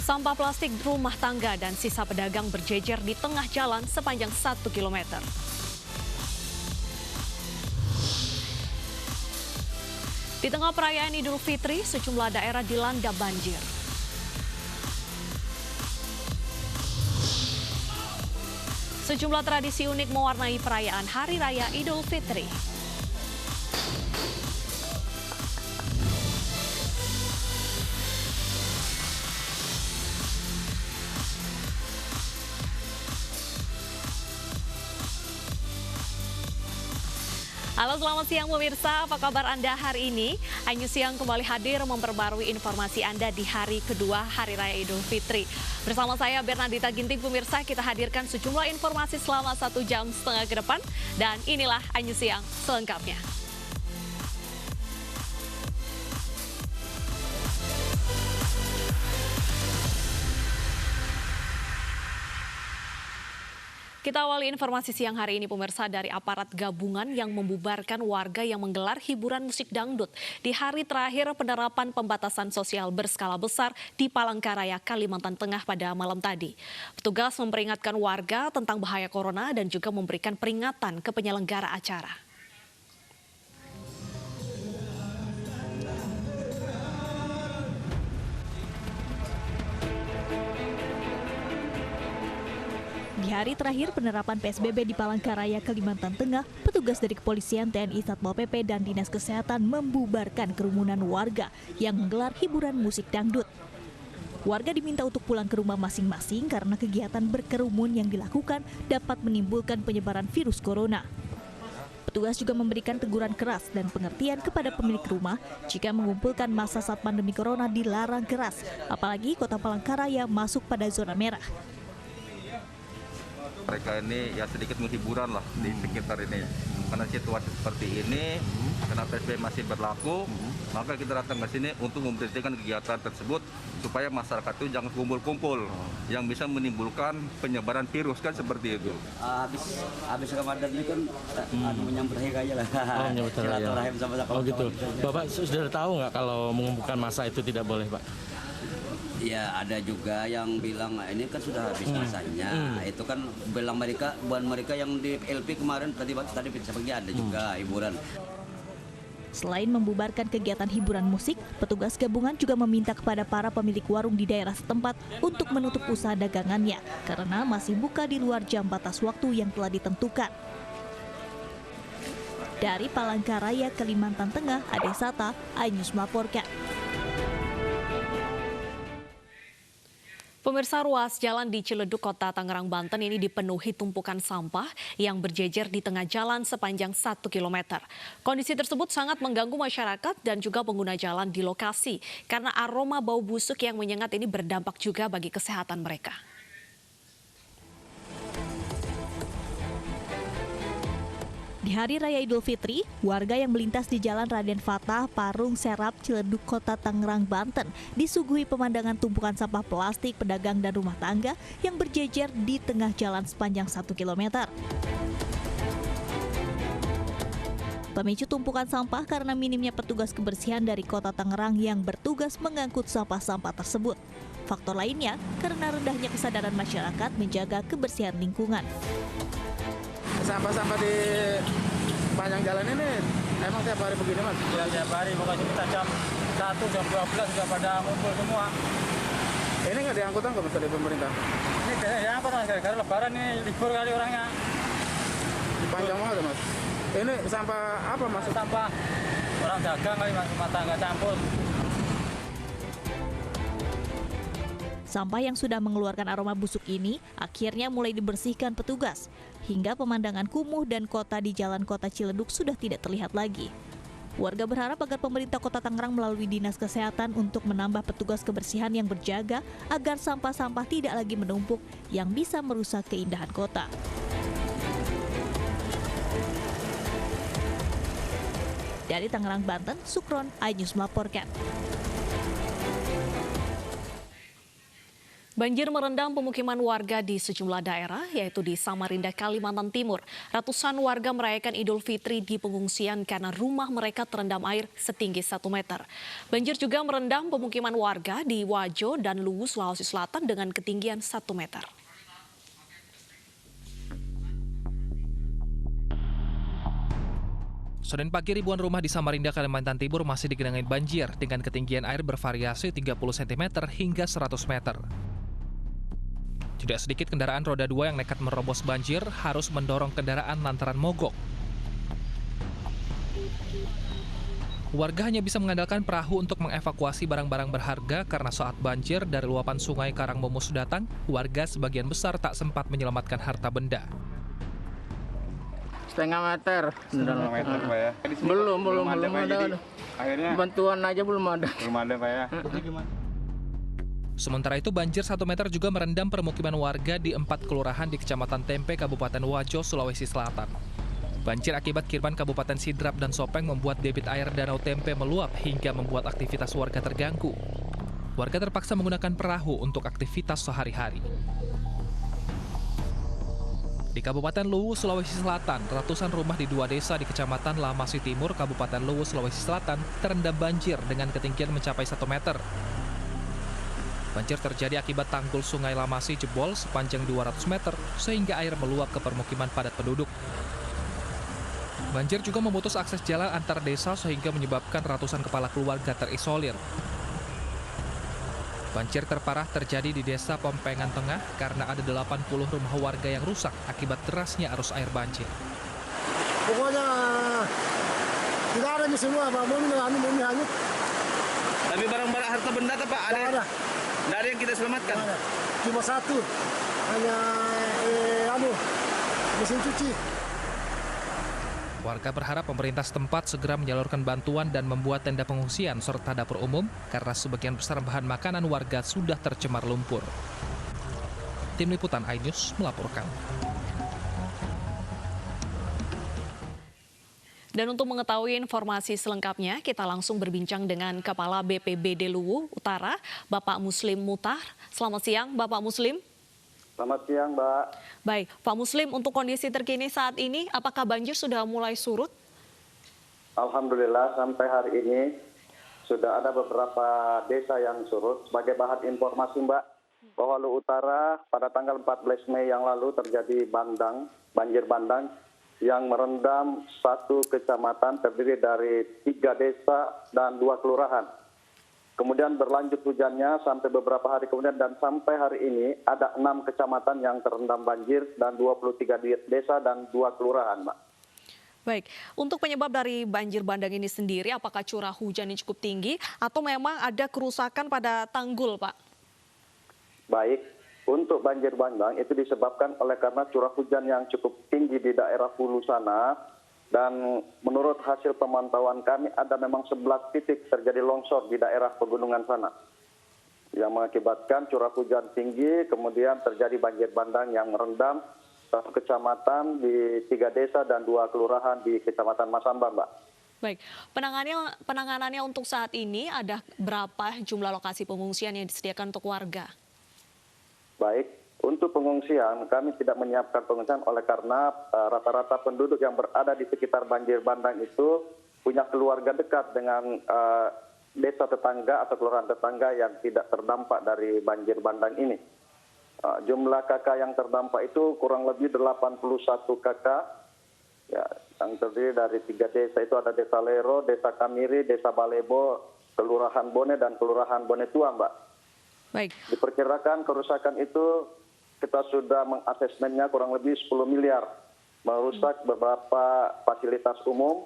Sampah plastik rumah tangga dan sisa pedagang berjejer di tengah jalan sepanjang 1 kilometer. Di tengah perayaan Idul Fitri, sejumlah daerah dilanda banjir. Sejumlah tradisi unik mewarnai perayaan Hari Raya Idul Fitri. Halo, selamat siang pemirsa, apa kabar Anda hari ini? iNews Siang kembali hadir memperbarui informasi Anda di hari kedua Hari Raya Idul Fitri. Bersama saya Bernardita Ginting, pemirsa, kita hadirkan sejumlah informasi selama 1,5 jam ke depan. Dan inilah iNews Siang selengkapnya. Kita awali informasi siang hari ini pemirsa dari aparat gabungan yang membubarkan warga yang menggelar hiburan musik dangdut di hari terakhir penerapan pembatasan sosial berskala besar di Palangkaraya, Kalimantan Tengah pada malam tadi. Petugas memperingatkan warga tentang bahaya corona dan juga memberikan peringatan ke penyelenggara acara. Di hari terakhir penerapan PSBB di Palangkaraya, Kalimantan Tengah, petugas dari Kepolisian, TNI, Satpol PP, dan Dinas Kesehatan membubarkan kerumunan warga yang menggelar hiburan musik dangdut. Warga diminta untuk pulang ke rumah masing-masing karena kegiatan berkerumun yang dilakukan dapat menimbulkan penyebaran virus corona. Petugas juga memberikan teguran keras dan pengertian kepada pemilik rumah jika mengumpulkan massa saat pandemi corona dilarang keras, apalagi kota Palangkaraya masuk pada zona merah. Mereka ini ya sedikit menghiburan lah di sekitar ini. Karena situasi seperti ini, karena PSBB masih berlaku, maka kita datang ke sini untuk memberhentikan kegiatan tersebut supaya masyarakat itu jangan kumpul-kumpul yang bisa menimbulkan penyebaran virus kan seperti itu. Habis Ramadan ini kan menyambut hari raya lah. Silaturahim sama kawan-kawan. Oh gitu. Bapak sudah tahu nggak kalau mengumpulkan massa itu tidak boleh, Pak? Ya, ada juga yang bilang ini kan sudah habis masanya. Itu kan bilang buat mereka yang di LP kemarin tadi pagi ada juga hiburan. Selain membubarkan kegiatan hiburan musik, petugas gabungan juga meminta kepada para pemilik warung di daerah setempat untuk menutup usaha dagangannya karena masih buka di luar jam batas waktu yang telah ditentukan. Dari Palangkaraya, Kalimantan Tengah, Ade Sata, iNews melaporkan. Pemirsa, ruas jalan di Ciledug, Kota Tangerang, Banten ini dipenuhi tumpukan sampah yang berjejer di tengah jalan sepanjang 1 km. Kondisi tersebut sangat mengganggu masyarakat dan juga pengguna jalan di lokasi karena aroma bau busuk yang menyengat ini berdampak juga bagi kesehatan mereka. Di Hari Raya Idul Fitri, warga yang melintas di Jalan Raden Fatah, Parung Serap, Ciledug, Kota Tangerang, Banten disuguhi pemandangan tumpukan sampah plastik, pedagang, dan rumah tangga yang berjejer di tengah jalan sepanjang 1 km. Pemicu tumpukan sampah karena minimnya petugas kebersihan dari Kota Tangerang yang bertugas mengangkut sampah-sampah tersebut. Faktor lainnya karena rendahnya kesadaran masyarakat menjaga kebersihan lingkungan. Sampah-sampah di panjang jalan ini emang tiap hari begini, Mas? Ya, tiap hari, pokoknya kita jam 1, jam 12 sudah pada ngumpul semua. Ini nggak diangkut-angkut, Mas, dari pemerintah? Ini biasanya diangkut, Mas, gara-gara lebaran ini libur kali orangnya. Panjang banget, Mas. Ini sampah apa, Mas? Sampah orang dagang kali, Mas, rumah tangga campur. Sampah yang sudah mengeluarkan aroma busuk ini akhirnya mulai dibersihkan petugas, hingga pemandangan kumuh dan kota di jalan Kota Ciledug sudah tidak terlihat lagi. Warga berharap agar pemerintah Kota Tangerang melalui Dinas Kesehatan untuk menambah petugas kebersihan yang berjaga agar sampah-sampah tidak lagi menumpuk yang bisa merusak keindahan kota. Dari Tangerang, Banten, Sukron, iNews melaporkan. Banjir merendam pemukiman warga di sejumlah daerah, yaitu di Samarinda, Kalimantan Timur. Ratusan warga merayakan Idul Fitri di pengungsian karena rumah mereka terendam air setinggi 1 meter. Banjir juga merendam pemukiman warga di Wajo dan Luwu, Sulawesi Selatan dengan ketinggian 1 meter. Senin pagi ribuan rumah di Samarinda, Kalimantan Timur masih digenangi banjir dengan ketinggian air bervariasi 30 cm hingga 100 meter. Tidak sedikit kendaraan roda 2 yang nekat menerobos banjir harus mendorong kendaraan lantaran mogok. Warga hanya bisa mengandalkan perahu untuk mengevakuasi barang-barang berharga karena saat banjir dari luapan sungai Karangmomus datang, warga sebagian besar tak sempat menyelamatkan harta benda. Setengah meter. Setengah meter, Pak ya. Belum ada. Jadi, akhirnya Bantuan aja belum ada. belum ada, Pak ya. Jadi gimana? Sementara itu banjir 1 meter juga merendam permukiman warga di 4 kelurahan di Kecamatan Tempe, Kabupaten Wajo, Sulawesi Selatan. Banjir akibat kiriman Kabupaten Sidrap dan Sopeng membuat debit air Danau Tempe meluap hingga membuat aktivitas warga terganggu. Warga terpaksa menggunakan perahu untuk aktivitas sehari-hari. Di Kabupaten Luwu, Sulawesi Selatan, ratusan rumah di 2 desa di Kecamatan Lamasi Timur, Kabupaten Luwu, Sulawesi Selatan terendam banjir dengan ketinggian mencapai 1 meter. Banjir terjadi akibat tanggul Sungai Lamasi jebol sepanjang 200 meter sehingga air meluap ke permukiman padat penduduk. Banjir juga memutus akses jalan antar desa sehingga menyebabkan ratusan kepala keluarga terisolir. Banjir terparah terjadi di Desa Pompengan Tengah karena ada 80 rumah warga yang rusak akibat derasnya arus air banjir. Pokoknya tidak ada di semua, Pak. Bumi hanyut. Tapi barang-barang harta benda Pak ada? Tidak ada yang kita selamatkan? Ada. Cuma satu, hanya mesin cuci. Warga berharap pemerintah setempat segera menyalurkan bantuan dan membuat tenda pengungsian serta dapur umum karena sebagian besar bahan makanan warga sudah tercemar lumpur. Tim Liputan iNews melaporkan. Dan untuk mengetahui informasi selengkapnya, kita langsung berbincang dengan Kepala BPBD Luwu Utara, Bapak Muslim Mutar. Selamat siang, Bapak Muslim. Selamat siang, Mbak. Baik, Pak Muslim, untuk kondisi terkini saat ini, apakah banjir sudah mulai surut? Alhamdulillah, sampai hari ini sudah ada beberapa desa yang surut. Sebagai bahan informasi, Mbak, bahwa Luwu Utara pada tanggal 14 Mei yang lalu terjadi banjir bandang, yang merendam 1 kecamatan terdiri dari 3 desa dan 2 kelurahan. Kemudian berlanjut hujannya sampai beberapa hari kemudian dan sampai hari ini ada 6 kecamatan yang terendam banjir dan 23 desa dan 2 kelurahan, Mbak. Baik, untuk penyebab dari banjir bandang ini sendiri, apakah curah hujan yang cukup tinggi atau memang ada kerusakan pada tanggul, Pak? Baik. Untuk banjir bandang itu disebabkan oleh karena curah hujan yang cukup tinggi di daerah hulu sana dan menurut hasil pemantauan kami ada memang 11 titik terjadi longsor di daerah pegunungan sana yang mengakibatkan curah hujan tinggi kemudian terjadi banjir bandang yang merendam 1 kecamatan di 3 desa dan 2 kelurahan di Kecamatan Masamba, Mbak. Baik, penanganannya untuk saat ini ada berapa jumlah lokasi pengungsian yang disediakan untuk warga? Baik, untuk pengungsian kami tidak menyiapkan pengungsian oleh karena rata-rata penduduk yang berada di sekitar banjir bandang itu punya keluarga dekat dengan desa tetangga atau kelurahan tetangga yang tidak terdampak dari banjir bandang ini. Jumlah kakak yang terdampak itu kurang lebih 81 kakak, ya, yang terdiri dari 3 desa itu ada Desa Lero, Desa Kamiri, Desa Balebo, Kelurahan Bone dan Kelurahan Bone Tua, Mbak. Baik. Diperkirakan kerusakan itu kita sudah mengasesmennya kurang lebih 10 miliar. Merusak beberapa fasilitas umum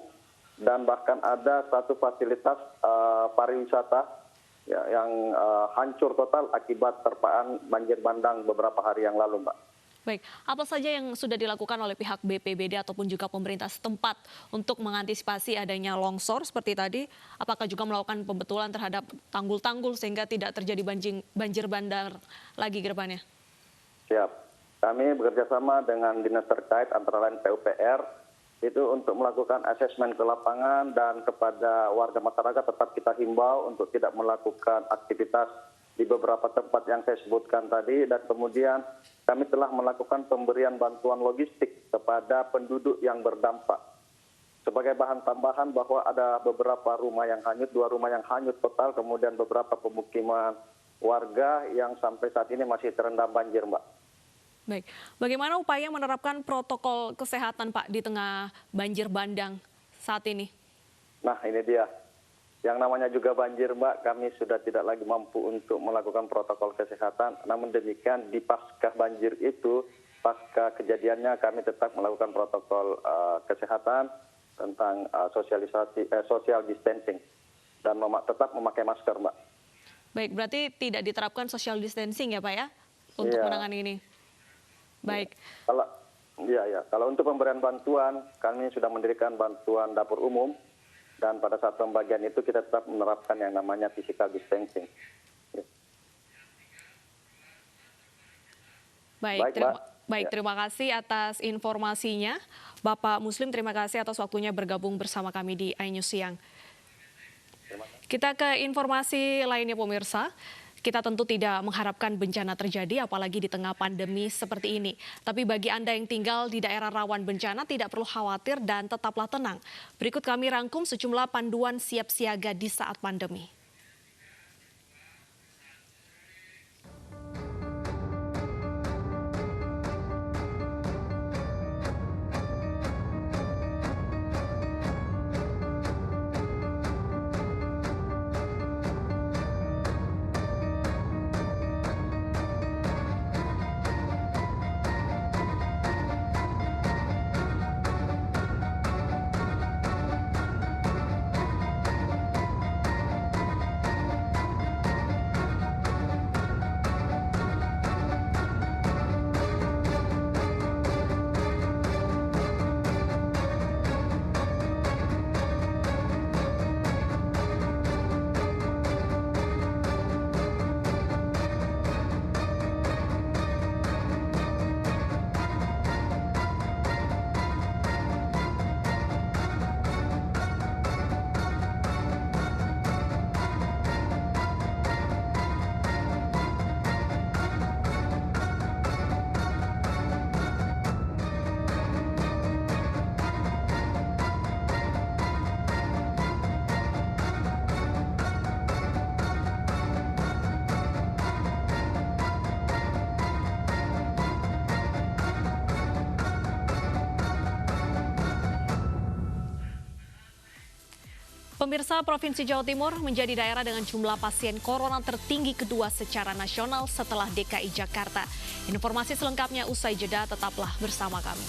dan bahkan ada 1 fasilitas pariwisata ya, yang hancur total akibat terpaan banjir bandang beberapa hari yang lalu, Mbak. Baik, apa saja yang sudah dilakukan oleh pihak BPBD ataupun juga pemerintah setempat untuk mengantisipasi adanya longsor seperti tadi? Apakah juga melakukan pembetulan terhadap tanggul-tanggul sehingga tidak terjadi banjir bandang lagi ke depannya? Siap. Kami bekerjasama dengan dinas terkait antara lain PUPR itu untuk melakukan asesmen ke lapangan dan kepada warga masyarakat tetap kita himbau untuk tidak melakukan aktivitas di beberapa tempat yang saya sebutkan tadi, dan kemudian kami telah melakukan pemberian bantuan logistik kepada penduduk yang berdampak. Sebagai bahan tambahan bahwa ada beberapa rumah yang hanyut, 2 rumah yang hanyut total, kemudian beberapa pemukiman warga yang sampai saat ini masih terendam banjir, Mbak. Baik, bagaimana upaya menerapkan protokol kesehatan Pak di tengah banjir bandang saat ini? Nah ini dia. Yang namanya juga banjir, Mbak, kami sudah tidak lagi mampu untuk melakukan protokol kesehatan. Namun demikian, di pasca banjir itu, pasca kejadiannya kami tetap melakukan protokol kesehatan tentang social distancing dan tetap memakai masker, Mbak. Baik, berarti tidak diterapkan social distancing ya Pak ya untuk menangani ini. Baik. Kalau untuk pemberian bantuan, kami sudah mendirikan bantuan dapur umum. Dan pada saat pembagian itu kita tetap menerapkan yang namanya physical distancing. Terima kasih atas informasinya. Bapak Muslim, terima kasih atas waktunya bergabung bersama kami di iNews Siang. Kita ke informasi lainnya pemirsa. Kita tentu tidak mengharapkan bencana terjadi, apalagi di tengah pandemi seperti ini. Tapi bagi Anda yang tinggal di daerah rawan bencana, tidak perlu khawatir dan tetaplah tenang. Berikut kami rangkum sejumlah panduan siap siaga di saat pandemi. Pemirsa, Provinsi Jawa Timur menjadi daerah dengan jumlah pasien corona tertinggi kedua secara nasional setelah DKI Jakarta. Informasi selengkapnya usai jeda, tetaplah bersama kami.